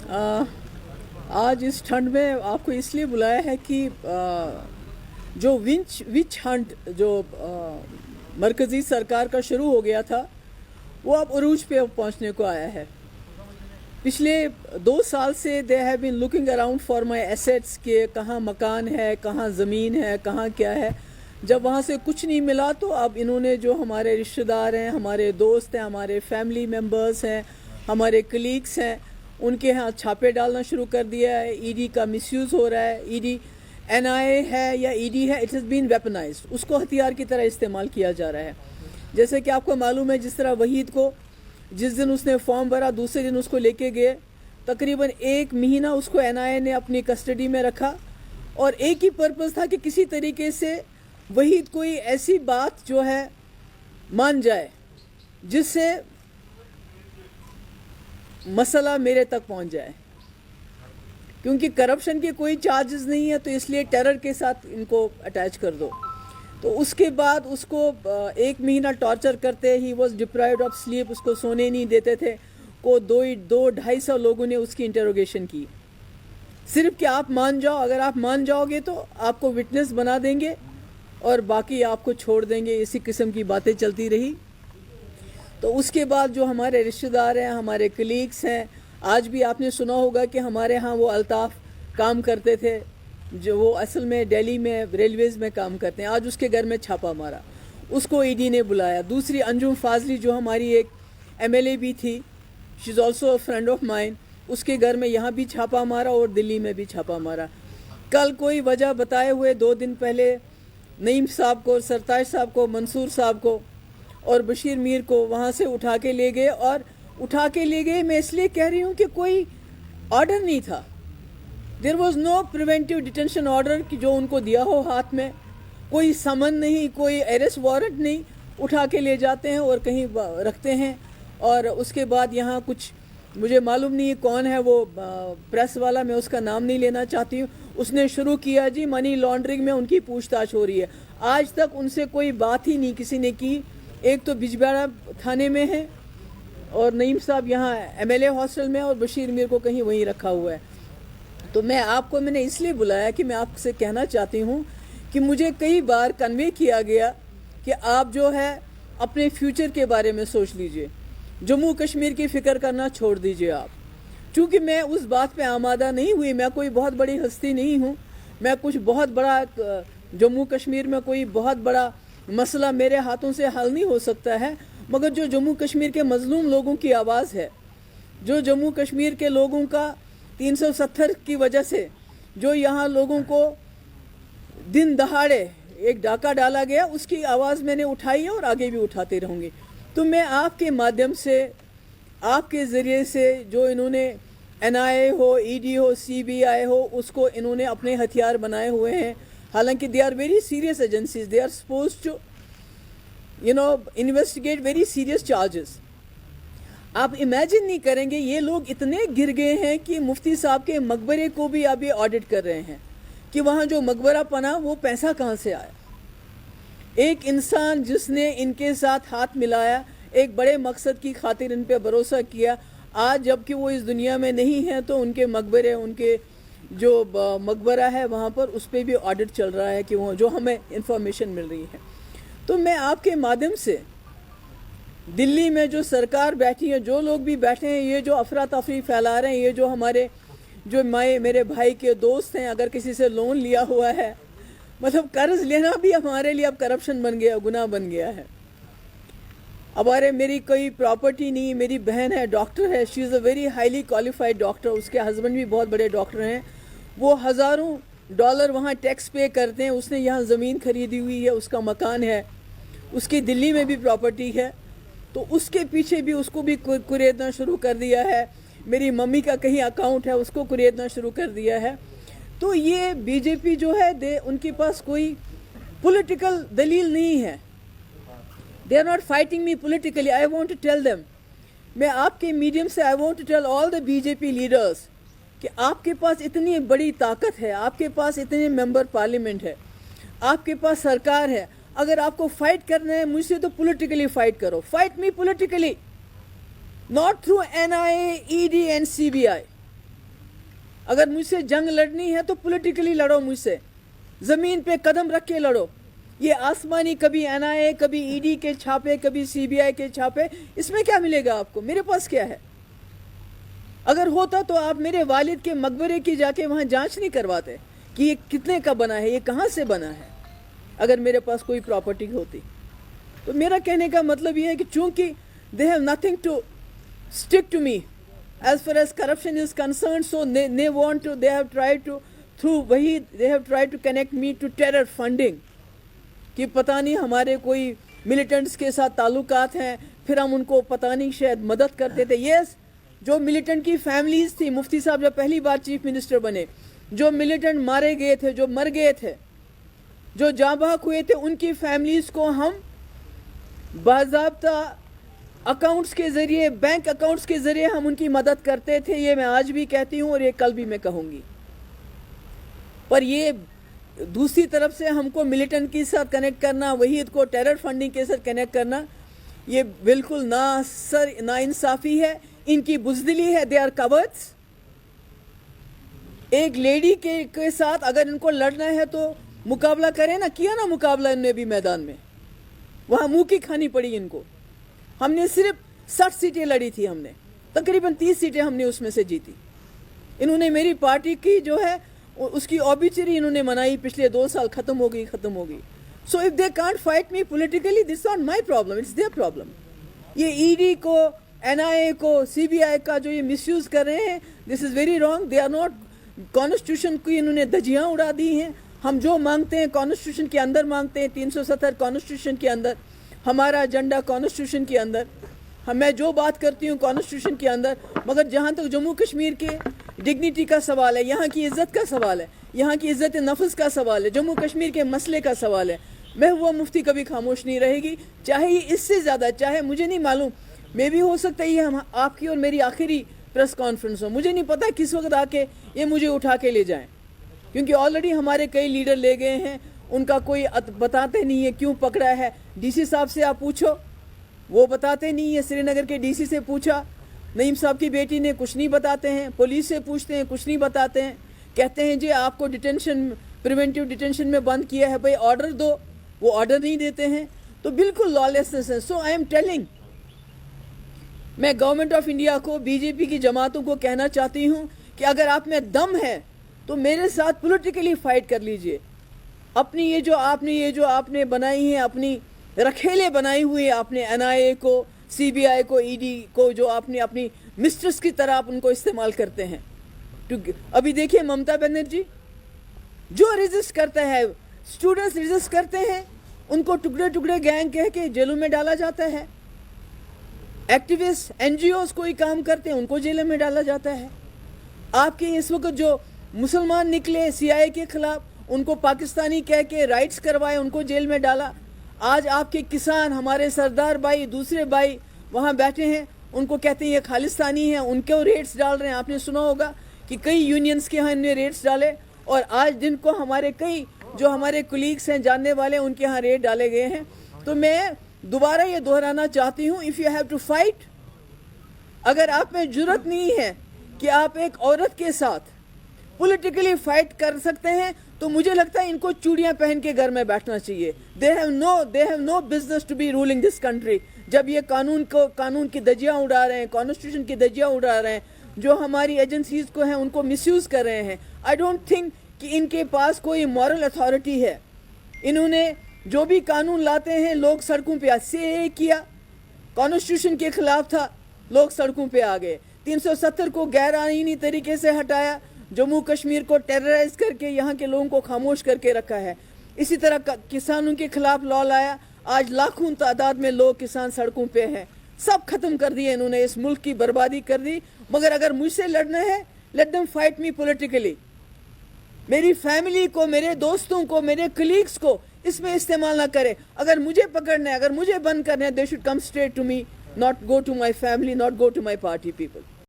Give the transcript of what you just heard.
आज इस ठंड में आपको इसलिए बुलाया है कि जो विच हंट जो मरकज़ी सरकार का शुरू हो गया था वो अब उरूज पे पहुंचने को आया है। पिछले 2 साल से they have been looking around for my assets के कहाँ मकान है, कहाँ ज़मीन है, कहाँ क्या है। जब वहाँ से कुछ नहीं मिला तो अब इन्होंने जो हमारे रिश्तेदार हैं, हमारे दोस्त हैं, हमारे फैमिली मेम्बर्स हैं, हमारे कलीग्स हैं, उनके यहाँ छापे डालना शुरू कर दिया है। ईडी का मिसयूज़ हो रहा है। ईडी एनआईए है या ईडी है, इट हैज़ बीन वेपनाइज्ड, उसको हथियार की तरह इस्तेमाल किया जा रहा है। जैसे कि आपको मालूम है, जिस तरह वहीद को जिस दिन उसने फॉर्म भरा दूसरे दिन उसको लेके गए, तकरीबन 1 महीना उसको एनआईए ने अपनी कस्टडी में रखा और एक ही पर्पज़ था कि किसी तरीके से वहीद कोई ऐसी बात जो है मान जाए जिससे मसला मेरे तक पहुंच जाए। क्योंकि करप्शन के कोई चार्जेस नहीं है तो इसलिए टेरर के साथ इनको अटैच कर दो। तो उसके बाद उसको 1 महीना टॉर्चर करते, he was deprived of sleep, उसको सोने नहीं देते थे। को 200-250 लोगों ने उसकी इंटरोगेशन की, सिर्फ कि आप मान जाओ, अगर आप मान जाओगे तो आपको विटनेस बना देंगे और बाकी आपको छोड़ देंगे। इसी किस्म की बातें चलती रही। तो उसके बाद जो हमारे रिश्तेदार हैं, हमारे कलीग्स हैं, आज भी आपने सुना होगा कि हमारे यहाँ वो अल्ताफ़ काम करते थे, जो वो असल में दिल्ली में रेलवेज़ में काम करते हैं। आज उसके घर में छापा मारा, उसको ईडी ने बुलाया। दूसरी अंजुम फाजली जो हमारी एक एमएलए भी थी, she is also a friend of mine, उसके घर में यहाँ भी छापा मारा और दिल्ली में भी छापा मारा। कल कोई वजह बताए हुए 2 दिन पहले नईम साहब को, सरताज साहब को, मंसूर साहब को और बशीर मीर को वहाँ से उठा के ले गए। और उठा के ले गए मैं इसलिए कह रही हूँ कि कोई ऑर्डर नहीं था। There was no preventive detention order कि जो उनको दिया हो हाथ में, कोई समन नहीं, कोई अरेस्ट वारंट नहीं। उठा के ले जाते हैं और कहीं रखते हैं। और उसके बाद यहाँ कुछ मुझे मालूम नहीं कौन है वो प्रेस वाला, मैं उसका नाम नहीं लेना चाहती हूँ, उसने शुरू किया जी मनी लॉन्ड्रिंग में उनकी पूछताछ हो रही है। आज तक उनसे कोई बात ही नहीं किसी ने की। एक तो बिजबेड़ा थाने में है और नईम साहब यहाँ एमएलए हॉस्टल में और बशीर मीर को कहीं वहीं रखा हुआ है। तो मैंने इसलिए बुलाया कि मैं आपसे कहना चाहती हूँ कि मुझे कई बार कन्वे किया गया कि आप जो है अपने फ्यूचर के बारे में सोच लीजिए, जम्मू कश्मीर की फ़िक्र करना छोड़ दीजिए आप। चूँकि मैं उस बात पे आमादा नहीं हुई, मैं कोई बहुत बड़ी हस्ती नहीं हूँ, मैं कुछ बहुत बड़ा जम्मू कश्मीर में कोई बहुत बड़ा मसला मेरे हाथों से हल नहीं हो सकता है। मगर जो जम्मू कश्मीर के मजलूम लोगों की आवाज़ है, जो जम्मू कश्मीर के लोगों का 370 की वजह से जो यहाँ लोगों को दिन दहाड़े एक डाका डाला गया, उसकी आवाज़ मैंने उठाई है और आगे भी उठाते रहूँगी। तो मैं आपके माध्यम से, आपके ज़रिए से, जो इन्होंने एनआईए हो, ईडी हो, सीबीआई हो, उसको इन्होंने अपने हथियार बनाए हुए हैं। हालांकि they are very serious agencies, they are suppose to investigate very serious charges. आप इमेजिन नहीं करेंगे, ये लोग इतने गिर गए हैं कि मुफ्ती साहब के मकबरे को भी अभी ऑडिट कर रहे हैं कि वहाँ जो मकबरा बना वो पैसा कहाँ से आया। एक इंसान जिसने इनके साथ हाथ मिलाया, एक बड़े मकसद की खातिर इन पे भरोसा किया, आज जबकि वो इस दुनिया में नहीं है तो उनके मकबरे, उनके जो मकबरा है वहाँ पर उस पर भी ऑडिट चल रहा है कि वो जो हमें इंफॉर्मेशन मिल रही है। तो मैं आपके माध्यम से दिल्ली में जो सरकार बैठी है, जो लोग भी बैठे हैं, ये जो अफरा तफरी फैला रहे हैं, ये जो हमारे जो मेरे भाई के दोस्त हैं, अगर किसी से लोन लिया हुआ है, मतलब कर्ज लेना भी हमारे लिए अब करप्शन बन गया, गुनाह बन गया है। मेरी कोई प्रॉपर्टी नहीं, मेरी बहन है, डॉक्टर है, she is a very highly qualified doctor, उसके हस्बैंड भी बहुत बड़े डॉक्टर हैं, वो हज़ारों डॉलर वहाँ टैक्स पे करते हैं। उसने यहाँ ज़मीन खरीदी हुई है, उसका मकान है, उसकी दिल्ली में भी प्रॉपर्टी है, तो उसके पीछे भी उसको भी कुरेदना शुरू कर दिया है। मेरी मम्मी का कहीं अकाउंट है, उसको कुरेदना शुरू कर दिया है। तो ये बीजेपी जो है, उनके पास कोई पॉलिटिकल दलील नहीं है। They are not fighting me politically. I want to tell them, मैं आपके मीडियम से I want to tell all the BJP leaders कि आपके पास इतनी बड़ी ताकत है, आपके पास इतने मेंबर पार्लियामेंट है, आपके पास सरकार है। अगर आपको फाइट करना है मुझसे तो पॉलिटिकली फाइट करो, fight me politically, not through NIA, ED and CBI. اگر مجھ سے جنگ لڑنی ہے تو پولیٹیکلی لڑو مجھ سے, زمین پہ قدم رکھ کے لڑو. یہ آسمانی کبھی NIA, کبھی ED کے چھاپے, کبھی CBI کے چھاپے, اس میں کیا ملے گا آپ کو؟ میرے پاس کیا ہے؟ اگر ہوتا تو آپ میرے والد کے مقبرے کی جا کے وہاں جانچ نہیں کرواتے کہ یہ کتنے کا بنا ہے, یہ کہاں سے بنا ہے, اگر میرے پاس کوئی پراپرٹی ہوتی. تو میرا کہنے کا مطلب یہ ہے کہ چونکہ they have nothing to stick to me as far as corruption is concerned, so they have tried to through وہی they have tried to connect me to terror funding, کہ پتہ نہیں ہمارے کوئی ملیٹنٹس کے ساتھ تعلقات ہیں, پھر ہم ان کو پتہ نہیں شاید مدد کرتے تھے. یس, جو ملیٹنٹ کی فیملیز تھی, مفتی صاحب جب پہلی بار چیف منسٹر بنے, جو ملیٹنٹ مارے گئے تھے, جو مر گئے تھے, جو جاں بحق ہوئے تھے, ان کی فیملیز کو ہم باضابطہ اکاؤنٹس کے ذریعے, بینک اکاؤنٹس کے ذریعے ہم ان کی مدد کرتے تھے. یہ میں آج بھی کہتی ہوں اور یہ کل بھی میں کہوں گی. پر یہ دوسری طرف سے ہم کو ملیٹنٹ کے ساتھ کنیکٹ کرنا, وحید کو ٹیرر فنڈنگ کے ساتھ کنیکٹ کرنا, یہ بالکل نا انصافی ہے, ان کی بزدلی ہے. They are cowards. ایک لیڈی کے ساتھ اگر ان کو لڑنا ہے تو مقابلہ کریں نا. کیا نا مقابلہ ان نے بھی میدان میں, وہاں منہ کی کھانی پڑی ان کو. ہم نے صرف 60 سیٹیں لڑی تھی, ہم نے تقریباً 30 سیٹیں ہم نے اس میں سے جیتی. انہوں نے میری پارٹی کی جو ہے اس کی اوبیچری انہوں نے منائی, پچھلے 2 سال ختم ہو گئی. So if they can't fight me politically, this not my problem, it's their problem. یہ ED کو, NIA کو, CBI کا جو یہ مس یوز کر رہے ہیں, this is very wrong. They are not, constitution کی انہوں نے دھجیاں اڑا دی ہیں. ہم جو مانگتے ہیں کانسٹیٹیوشن کے اندر مانگتے ہیں, 370 کانسٹیٹیوشن کے اندر, ہمارا ایجنڈا کانسٹیٹیوشن کے اندر, میں جو بات کرتی ہوں کانسٹیٹیوشن کے اندر. مگر جہاں تک جموں کشمیر کے ڈگنیٹی کا سوال ہے, یہاں کی عزت کا سوال ہے, یہاں کی عزت نفس کا سوال ہے, جموں کشمیر کے مسئلے کا سوال ہے, محبوبہ مفتی کبھی خاموش نہیں رہے گی. چاہے یہ اس سے زیادہ, چاہے مجھے نہیں معلوم, میں بھی ہو سکتا ہے یہ آپ کی اور میری آخری پریس کانفرنس ہو, مجھے نہیں پتا کس وقت آ کے یہ مجھے اٹھا کے لے جائیں, کیونکہ آلریڈی ہمارے کئی لیڈر لے گئے ہیں. ان کا کوئی بتاتے نہیں ہے کیوں پکڑا ہے. DC صاحب سے آپ پوچھو, وہ بتاتے نہیں ہے. سری نگر کے DC سے پوچھا, نعیم صاحب کی بیٹی نے, کچھ نہیں بتاتے ہیں. پولیس سے پوچھتے ہیں, کچھ نہیں بتاتے ہیں. کہتے ہیں جی آپ کو ڈیٹینشن, پریونٹیو ڈیٹینشن میں بند کیا ہے, بھائی آرڈر دو, وہ آرڈر نہیں دیتے ہیں. تو بالکل لالسنس ہے. سو آئی ایم ٹیلنگ, میں گورنمنٹ آف انڈیا کو, BJP کی جماعتوں کو کہنا چاہتی ہوں کہ اگر آپ میں دم ہے تو میرے ساتھ پولیٹیکلی فائٹ کر لیجئے. اپنی یہ جو آپ نے بنائی ہیں, اپنی رکھیلے بنائی ہوئی آپ نے, NIA کو, CBI کو, ED کو, جو آپ نے اپنی مسٹرس کی طرح آپ ان کو استعمال کرتے ہیں. ابھی دیکھیے ممتا بنرجی, جو ریزسٹ کرتا ہے, اسٹوڈنٹس ریزسٹ کرتے ہیں, ان کو ٹکڑے ٹکڑے گینگ کہہ کے جیلوں میں ڈالا جاتا ہے. ایکٹیوسٹ, NGOs کوئی کام کرتے ہیں, ان کو جیلوں میں ڈالا جاتا ہے. آپ کے اس وقت جو مسلمان نکلے CIA کے خلاف, ان کو پاکستانی کہہ کے رائٹس کروائے, ان کو جیل میں ڈالا. آج آپ کے کسان, ہمارے سردار بھائی, دوسرے بھائی وہاں بیٹھے ہیں, ان کو کہتے ہیں یہ خالستانی ہیں, ان کو ریٹس ڈال رہے ہیں. آپ نے سنا ہوگا کہ کئی یونینز کے ہاں ان نے ریٹس ڈالے, اور آج دن کو ہمارے کئی جو ہمارے کولیگس ہیں, جاننے والے, ان کے ہاں ریٹ ڈالے گئے ہیں. تو میں دوبارہ یہ دہرانا چاہتی ہوں, if you have to fight, اگر آپ میں جرت نہیں ہے کہ آپ ایک عورت کے ساتھ پولیٹیکلی فائٹ کر سکتے ہیں, تو مجھے لگتا ہے ان کو چوڑیاں پہن کے گھر میں بیٹھنا چاہیے. they have no business to be ruling this country. جب یہ قانون کی دھجیاں اڑا رہے ہیں, کانسٹیٹیوشن کی دھجیاں اڑا رہے ہیں, جو ہماری ایجنسیز کو ہیں ان کو مس یوز کر رہے ہیں. I don't think کہ ان کے پاس کوئی مورل اتھارٹی ہے. انہوں نے جو بھی قانون لاتے ہیں, لوگ سڑکوں پہ CAA کیا, کانسٹیٹیوشن کے خلاف تھا, لوگ سڑکوں پہ آ گئے. 370 کو غیر آئینی طریقے سے ہٹایا, جموں کشمیر کو ٹیررائز کر کے یہاں کے لوگوں کو خاموش کر کے رکھا ہے. اسی طرح کسانوں کے خلاف لا لایا, آج لاکھوں تعداد میں لوگ کسان سڑکوں پہ ہیں. سب ختم کر دیے انہوں نے, اس ملک کی بربادی کر دی. مگر اگر مجھ سے لڑنا ہے, let them fight me politically. میری فیملی کو, میرے دوستوں کو, میرے کلیگز کو اس میں استعمال نہ کرے. اگر مجھے پکڑنا ہے, اگر مجھے بند کرنا ہے, they should come straight to me, not go to my family, not go to my party people.